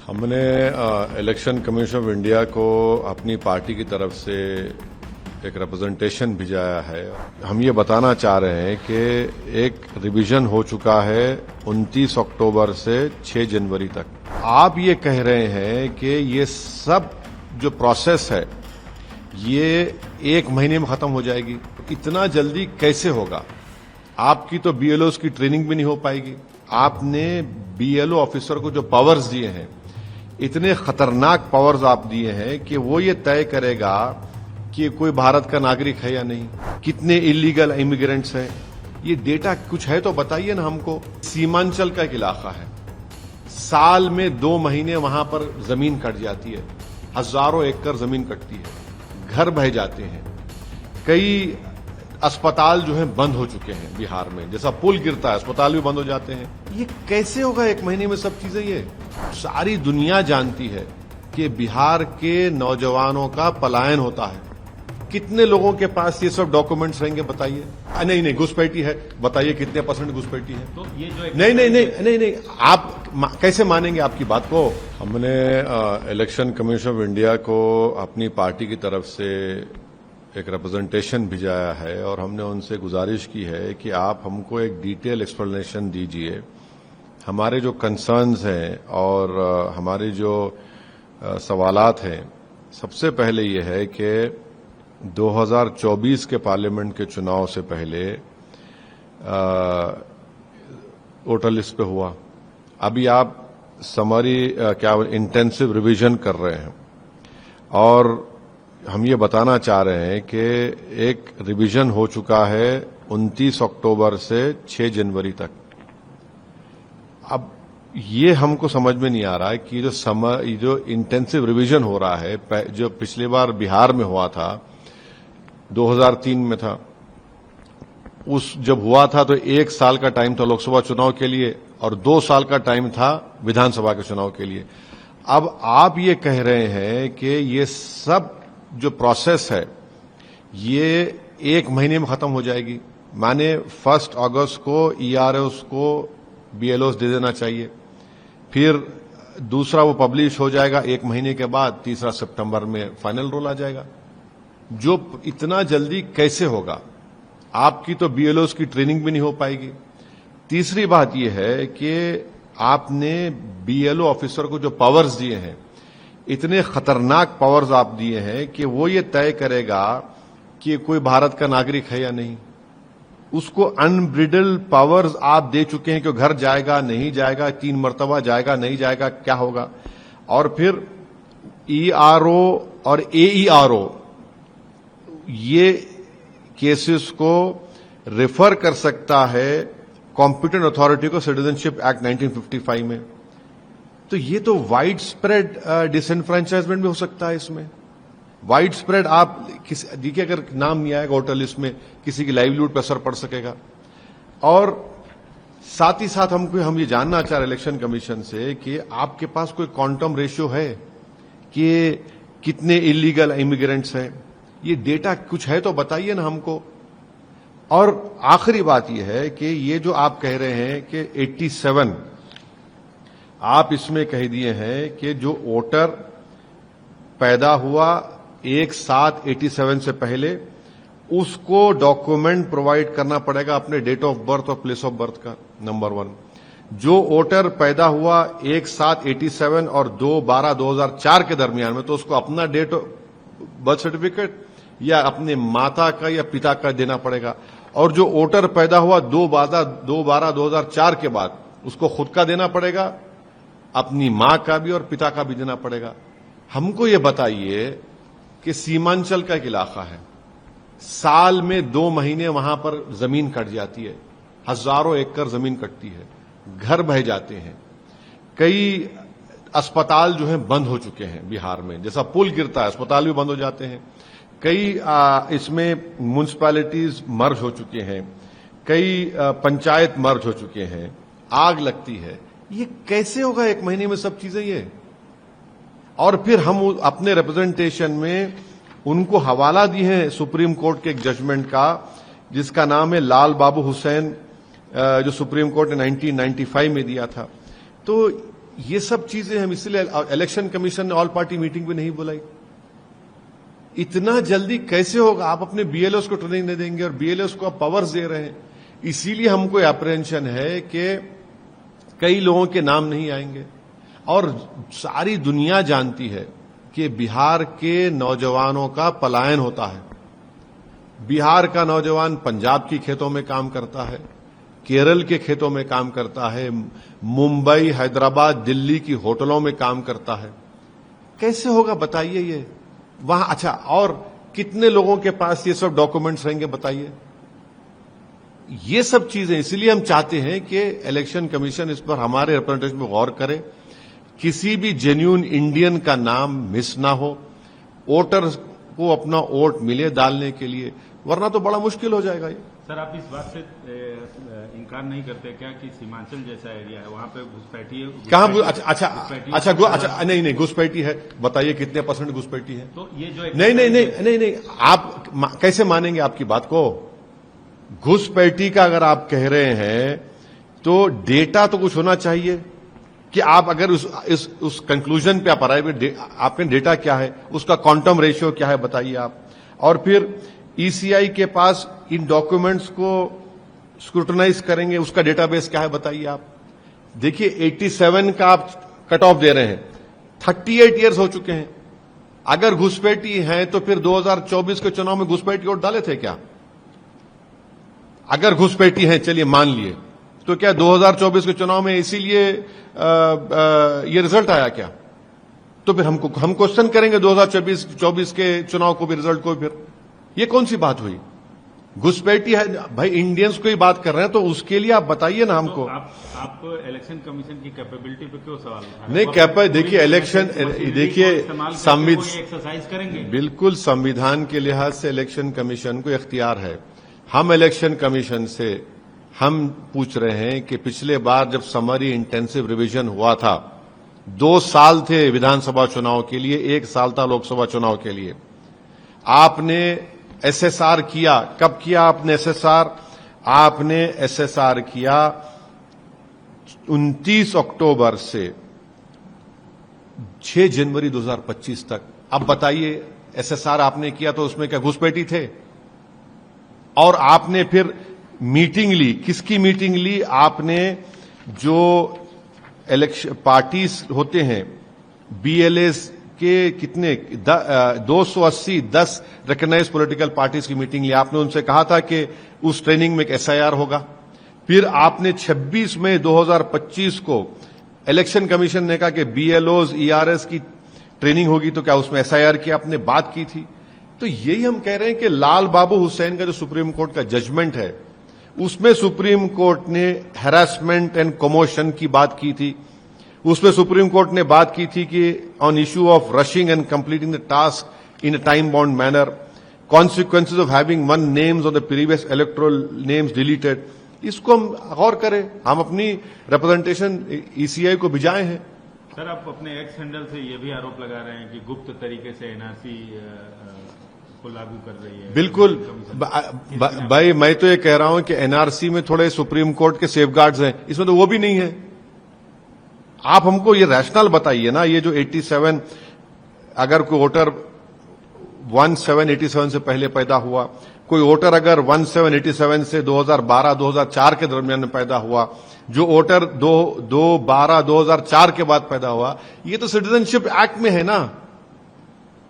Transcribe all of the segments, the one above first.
हमने election commission of India को अपनी पार्टी की तरफ से एक रिप्रेजेंटेशन भिजाया है। हम ये बताना चाह रहे हैं कि एक रिवीजन हो चुका है 29 अक्टूबर से 6 जनवरी तक। आप ये कह रहे हैं कि ये सब जो प्रोसेस है ये 1 महीने में खत्म हो जाएगी। इतना जल्दी कैसे होगा? आपकी तो बीएलओ की ट्रेनिंग भी नहीं हो पाएगी। आपने बीएलओ ऑफिसर को जो पावर्स दिए हैं, इतने खतरनाक पावर्स आप दिए हैं कि वो ये तय करेगा कि कोई भारत का नागरिक है या नहीं, कितने इलीगल इमिग्रेंट्स हैं। ये डेटा कुछ है तो बताइए ना हमको। सीमांचल का एक इलाका है, साल में 2 महीने वहां पर जमीन कट जाती है, हजारों एकड़ जमीन कटती है, घर बह जाते हैं, कई अस्पताल जो है बंद हो चुके हैं बिहार में। जैसा पुल गिरता है अस्पताल भी बंद हो जाते हैं। ये कैसे होगा 1 महीने में सब चीजें? ये सारी दुनिया जानती है कि बिहार के नौजवानों का पलायन होता है। कितने लोगों के पास ये सब डॉक्यूमेंट्स रहेंगे बताइए? नहीं, घुसपैठी है, बताइए कितने % घुसपैठी है? तो ये जो नहीं, आप कैसे मानेंगे आपकी बात को? हमने इलेक्शन कमीशन ऑफ इंडिया को अपनी पार्टी की तरफ से एक रिप्रेजेंटेशन भिजाया है और हमने उनसे गुजारिश की है कि आप हमको एक डिटेल एक्सप्लेनेशन दीजिए। हमारे जो कंसर्न्स हैं और हमारे जो सवालात हैं, सबसे पहले ये है कि 2024 के पार्लियामेंट के चुनाव से पहले वोटर लिस्ट पे हुआ, अभी आप समरी इंटेंसिव रिवीजन कर रहे हैं और हम ये बताना चाह रहे हैं कि एक रिवीजन हो चुका है 29 अक्टूबर से 6 जनवरी तक। अब ये हमको समझ में नहीं आ रहा है कि जो इंटेंसिव रिवीजन हो रहा है, जो पिछली बार बिहार में हुआ था, 2003 में था, जब हुआ था तो 1 साल का टाइम था लोकसभा चुनाव के लिए और 2 साल का टाइम था विधानसभा के चुनाव के लिए। अब आप ये कह रहे हैं कि ये सब जो प्रोसेस है ये 1 महीने में खत्म हो जाएगी। माने 1 अगस्त को ईआरओस को बीएलओस दे देना चाहिए, फिर दूसरा वो पब्लिश हो जाएगा 1 महीने के बाद, तीसरा सितंबर में फाइनल रोल आ जाएगा। जो इतना जल्दी कैसे होगा? आपकी तो बीएलओस की ट्रेनिंग भी नहीं हो पाएगी। तीसरी बात यह है कि आपने बीएलओ ऑफिसर को जो पावर्स दिए हैं, इतने खतरनाक पावर्स आप दिए हैं कि वो ये तय करेगा कि कोई भारत का नागरिक है या नहीं। उसको अनब्रिडल्ड पावर्स आप दे चुके हैं कि घर जाएगा नहीं जाएगा, 3 मर्तबा जाएगा नहीं जाएगा, क्या होगा। और फिर ईआरओ और एईआरओ ये केसेस को रेफर कर सकता है कॉम्पिटेंट अथॉरिटी को सिटीजनशिप एक्ट 1955 में। तो ये तो वाइड स्प्रेड डिसएनफ्रेंचाइजमेंट भी हो सकता है इसमें। वाइड स्प्रेड आप देखिए, अगर नाम नहीं आएगा वोटर लिस्ट में, किसी की लाइवलीहुड पर असर पड़ सकेगा। और साथ ही साथ हम ये जानना चाह रहे इलेक्शन कमीशन से कि आपके पास कोई क्वांटम रेशियो है कि कितने इलीगल इमिग्रेंट्स हैं। ये डेटा कुछ है तो बताइए ना हमको। और आखिरी बात यह है कि ये जो आप कह रहे हैं कि 87, आप इसमें कह दिए हैं कि जो वोटर पैदा हुआ 1/7/87 से पहले, उसको डॉक्यूमेंट प्रोवाइड करना पड़ेगा अपने डेट ऑफ बर्थ और प्लेस ऑफ बर्थ का, नंबर 1। जो वोटर पैदा हुआ 1/7/87 और 2/12/2004 के दरमियान में, तो उसको अपना डेट बर्थ सर्टिफिकेट या अपने माता का या पिता का देना पड़ेगा। और जो वोटर पैदा हुआ 2/12/2004 के बाद, उसको खुद का देना पड़ेगा, अपनी मां का भी और पिता का भी देना पड़ेगा। हमको ये बताइए कि सीमांचल का एक इलाका है, साल में 2 महीने वहां पर जमीन कट जाती है, हजारों एकड़ जमीन कटती है, घर बह जाते हैं, कई अस्पताल जो है बंद हो चुके हैं बिहार में। जैसा पुल गिरता है अस्पताल भी बंद हो जाते हैं, कई इसमें म्युनिसिपैलिटीज मर्ज हो चुके हैं, कई पंचायत मर्ज हो चुके हैं, आग लगती है। ये कैसे होगा 1 महीने में सब चीजें ये? और फिर हम अपने रिप्रेजेंटेशन में उनको हवाला दी है सुप्रीम कोर्ट के एक जजमेंट का, जिसका नाम है लाल बाबू हुसैन, जो सुप्रीम कोर्ट ने 1995 में दिया था। तो ये सब चीजें हम इसलिए इलेक्शन कमीशन ने ऑल पार्टी मीटिंग भी नहीं बुलाई। इतना जल्दी कैसे होगा? आप अपने बीएलओस को ट्रेनिंग नहीं देंगे और बीएलओस को आप पावर्स दे रहे हैं। इसीलिए हमको अप्रेंशन है कि कई लोगों के नाम नहीं आएंगे। और सारी दुनिया जानती है कि बिहार के नौजवानों का पलायन होता है। बिहार का नौजवान पंजाब की खेतों में काम करता है, केरल के खेतों में काम करता है, मुंबई, हैदराबाद, दिल्ली की होटलों में काम करता है। कैसे होगा बताइए ये वहां? अच्छा, और कितने लोगों के पास ये सब डॉक्यूमेंट्स रहेंगे बताइए? ये सब चीजें इसलिए हम चाहते हैं कि इलेक्शन कमीशन इस पर हमारे रिप्रेजेंटेशन में गौर करे, किसी भी जेन्युइन इंडियन का नाम मिस ना हो, वोटर को अपना वोट मिले डालने के लिए, वरना तो बड़ा मुश्किल हो जाएगा ये। सर, आप इस बात से इनकार नहीं करते क्या कि सीमांचल जैसा एरिया है वहां पे घुसपैठी है? कहां? अच्छा, नहीं घुसपैठी है। बताइए कितने % घुसपैठी है? तो ये जो नहीं, आप कैसे मानेंगे आपकी बात को? घुसपैठी का अगर आप कह रहे हैं तो डेटा तो कुछ होना चाहिए कि आप अगर उस कंक्लूजन पे आप आए, आपके डेटा क्या है, उसका क्वांटम रेशियो क्या है बताइए आप। और फिर ईसीआई के पास इन डॉक्यूमेंट्स को स्क्रूटनाइज करेंगे, उसका डेटाबेस क्या है बताइए आप। देखिए 87 का आप कट ऑफ दे रहे हैं, 38 ईयर्स हो चुके हैं। अगर घुसपैठी है तो फिर 2024 के चुनाव में घुसपैठी वोट डाले थे क्या? अगर घुसपैठी है, चलिए मान लिए, तो क्या 2024 के चुनाव में इसीलिए ये रिजल्ट आया क्या? तो फिर हम क्वेश्चन करेंगे 2024 के चुनाव को भी, रिजल्ट को भी। फिर ये कौन सी बात हुई? घुसपैठी है भाई, इंडियंस को ही बात कर रहे हैं, तो उसके लिए आप बताइए ना हमको। तो आप इलेक्शन कमीशन की कैपेबिलिटी पे क्यों सवाल उठा रहे हैं? नहीं, देखिए इलेक्शन, देखिए एक्सरसाइज करेंगे। बिल्कुल संविधान के लिहाज से इलेक्शन कमीशन को इख्तियार है। हम इलेक्शन कमीशन से हम पूछ रहे हैं कि पिछले बार जब समरी इंटेंसिव रिवीजन हुआ था, 2 साल थे विधानसभा चुनाव के लिए, 1 साल था लोकसभा चुनाव के लिए। आपने एसएसआर किया, कब किया आपने एसएसआर? आपने एसएसआर किया 29 अक्टूबर से 6 जनवरी 2025 तक। अब बताइए, एसएसआर आपने किया तो उसमें क्या घुसपैठी थे? और आपने फिर मीटिंग ली, किसकी मीटिंग ली? आपने जो इलेक्शन पार्टीज होते हैं, बीएलएस के कितने 280 10 रिकॉग्नाइज्ड पॉलिटिकल पार्टीज की मीटिंग ली। आपने उनसे कहा था कि उस ट्रेनिंग में एक एसआईआर होगा। फिर आपने 26 मई 2025 को इलेक्शन कमीशन ने कहा कि बीएलओज ईआरएस की ट्रेनिंग होगी, तो क्या उसमें एसआईआर की आपने बात की थी? तो यही हम कह रहे हैं कि लाल बाबू हुसैन का जो सुप्रीम कोर्ट का जजमेंट है, उसमें सुप्रीम कोर्ट ने हैरासमेंट एंड कमोशन की बात की थी। उसमें सुप्रीम कोर्ट ने बात की थी कि on issue of rushing and completing the task in a time bound manner, consequences of having one names of the previous electoral names deleted. इसको हम गौर करें, हम अपनी रिप्रेजेंटेशन ईसीआई को भिजाए हैं। सर, आप अपने एक्स हैंडल से ये भी आरोप लगा रहे हैं कि गुप्त तरीके से एनआरसी को लागू कर रही है। बिल्कुल भाई, मैं तो ये कह रहा हूं कि एनआरसी में थोड़े सुप्रीम कोर्ट के सेफगार्ड्स हैं, इसमें तो वो भी नहीं है। आप हमको ये रैशनल बताइए ना। ये जो 87, अगर कोई वोटर 1787 से पहले पैदा हुआ, कोई वोटर अगर 1787 से 2012-2004 के दरमियान में पैदा हुआ, जो वोटर 2/12/2004 के बाद पैदा हुआ, ये तो सिटीजनशिप एक्ट में है ना।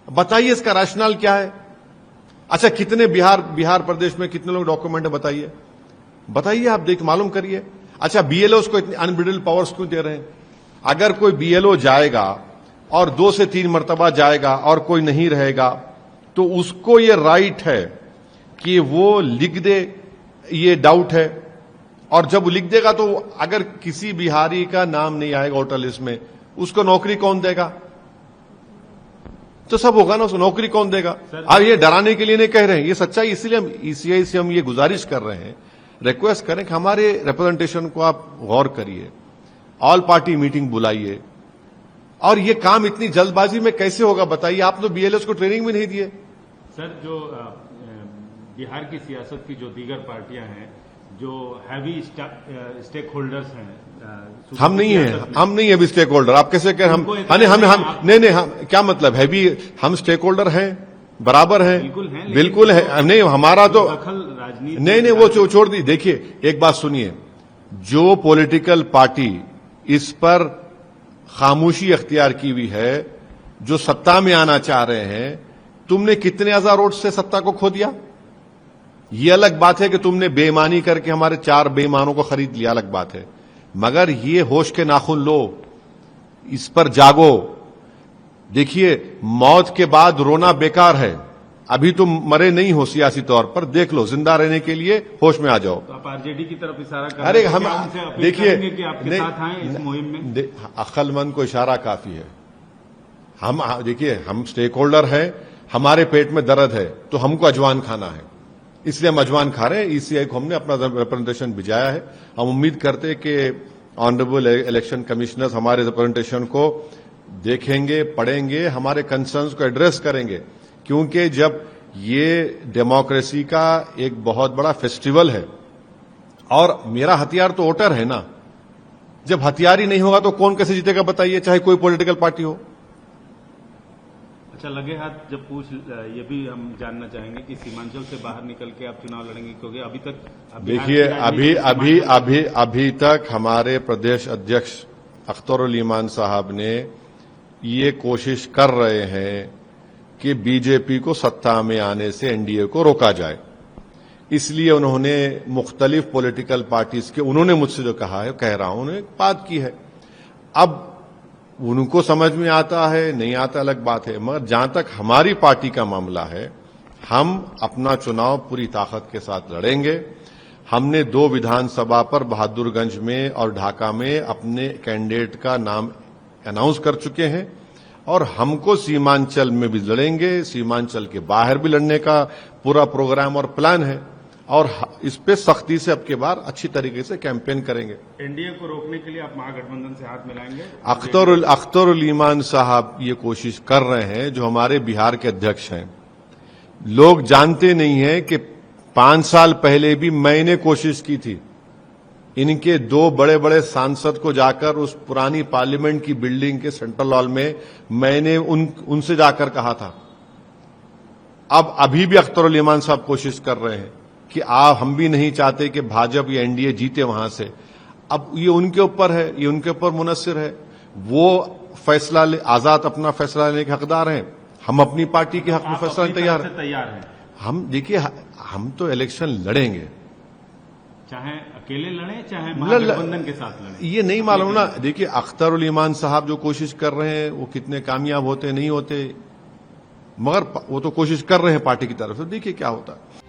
बताइए इसका रैशनल क्या है? अच्छा, कितने बिहार प्रदेश में कितने लोग डॉक्यूमेंट है बताइए आप देख मालूम करिए। अच्छा, बीएलओ को इतनी अनबिल्ड पावर्स क्यों दे रहे हैं? अगर कोई बीएलओ जाएगा और 2 से 3 मर्तबा जाएगा और कोई नहीं रहेगा, तो उसको ये राइट है कि वो लिख दे ये डाउट है। और जब वो लिख देगा तो अगर किसी बिहारी का नाम नहीं आएगा वोटर लिस्ट में, उसको नौकरी कौन देगा? तो सब होगा ना, उसको नौकरी कौन देगा? अब ये डराने के लिए नहीं कह रहे हैं, ये सच्चाई। इसलिए हम ईसीआई से हम ये गुजारिश कर रहे हैं, रिक्वेस्ट करें कि हमारे रिप्रेजेंटेशन को आप गौर करिए, ऑल पार्टी मीटिंग बुलाइए। और ये काम इतनी जल्दबाजी में कैसे होगा बताइए? आप तो बीएलएस को ट्रेनिंग भी नहीं दिए। सर, जो बिहार की सियासत की जो दीगर पार्टियां हैं, जो हैवी स्टेक होल्डर्स हैं हम नहीं है अभी स्टेक होल्डर। आप कैसे कह हम नहीं हम क्या मतलब है भी हम स्टेक होल्डर हैं, बराबर हैं, बिल्कुल है नहीं हमारा तो नहीं वो छोड़ दी। देखिए एक बात सुनिए, जो पॉलिटिकल पार्टी इस पर खामोशी अख्तियार की हुई है, जो सत्ता में आना चाह रहे हैं, तुमने कितने हजार वोट से सत्ता को खो दिया। ये अलग बात है कि तुमने बेईमानी करके हमारे 4 बेईमानों को खरीद लिया, अलग बात है, मगर ये होश के नाखून लो, इस पर जागो। देखिए मौत के बाद रोना बेकार है, अभी तुम मरे नहीं हो सियासी तौर पर, देख लो जिंदा रहने के लिए होश में आ जाओ। तो आप आरजेडी की तरफ इशारा कर अरे हम देखिए आपके साथ आए इस मुहिम में। अक्लमंद को इशारा काफी है। हम देखिए हम स्टेक होल्डर हैं, हमारे पेट में दर्द है तो हमको अजवान खाना है, इसलिए हम अजवान खा रहे हैं। ईसीआई को हमने अपना रिप्रेजेंटेशन भिजाया है। हम उम्मीद करते हैं कि ऑनरेबल इलेक्शन कमिश्नर्स हमारे रिप्रेजेंटेशन को देखेंगे, पढ़ेंगे, हमारे कंसर्न्स को एड्रेस करेंगे, क्योंकि जब ये डेमोक्रेसी का एक बहुत बड़ा फेस्टिवल है और मेरा हथियार तो वोटर है ना, जब हथियार ही नहीं होगा तो कौन कैसे जीतेगा बताइए, चाहे कोई पॉलिटिकल पार्टी हो। अच्छा, लगे हाथ जब पूछ ये भी हम जानना चाहेंगे कि सीमांचल से बाहर निकल के आप चुनाव लड़ेंगे, क्योंकि अभी तक देखिए अभी तक हमारे प्रदेश अध्यक्ष अख्तरुल ईमान साहब ने ये कोशिश कर रहे हैं कि बीजेपी को सत्ता में आने से एनडीए को रोका जाए, इसलिए उन्होंने मुख्तलिफ पॉलिटिकल पार्टीज के, उन्होंने मुझसे जो कहा है, कह रहा हूं, उन्होंने बात की है। अब उनको समझ में आता है नहीं आता अलग बात है, मगर जहां तक हमारी पार्टी का मामला है, हम अपना चुनाव पूरी ताकत के साथ लड़ेंगे। हमने 2 विधानसभा पर बहादुरगंज में और ढाका में अपने कैंडिडेट का नाम अनाउंस कर चुके हैं और हमको सीमांचल में भी लड़ेंगे, सीमांचल के बाहर भी लड़ने का पूरा प्रोग्राम और प्लान है और इस पे सख्ती से अब के बाद अच्छी तरीके से कैंपेन करेंगे। एनडीए को रोकने के लिए आप महागठबंधन से हाथ मिलाएंगे? अख्तरुल ईमान साहब ये कोशिश कर रहे हैं, जो हमारे बिहार के अध्यक्ष हैं। लोग जानते नहीं हैं कि 5 साल पहले भी मैंने कोशिश की थी, इनके 2 बड़े बड़े सांसद को जाकर उस पुरानी पार्लियामेंट की बिल्डिंग के सेंट्रल हॉल में मैंने उनसे जाकर कहा था। अब अभी भी अख्तरुल ईमान साहब कोशिश कर रहे हैं कि हम भी नहीं चाहते कि भाजपा या एनडीए जीते वहां से। अब ये उनके ऊपर है, ये उनके ऊपर मुनस्सिर है, वो फैसला आजाद अपना फैसला लेने के हकदार हैं, हम अपनी पार्टी के हक में फैसला तैयार हैं। हम देखिए हम तो इलेक्शन लड़ेंगे, चाहे अकेले लड़े चाहे महागठबंधन के साथ लड़े, ये नहीं मालूम ना। देखिए अख्तरुल ईमान साहब जो कोशिश कर रहे हैं वो कितने कामयाब होते नहीं होते, मगर वो तो कोशिश कर रहे हैं पार्टी की तरफ से, देखिए क्या होता है।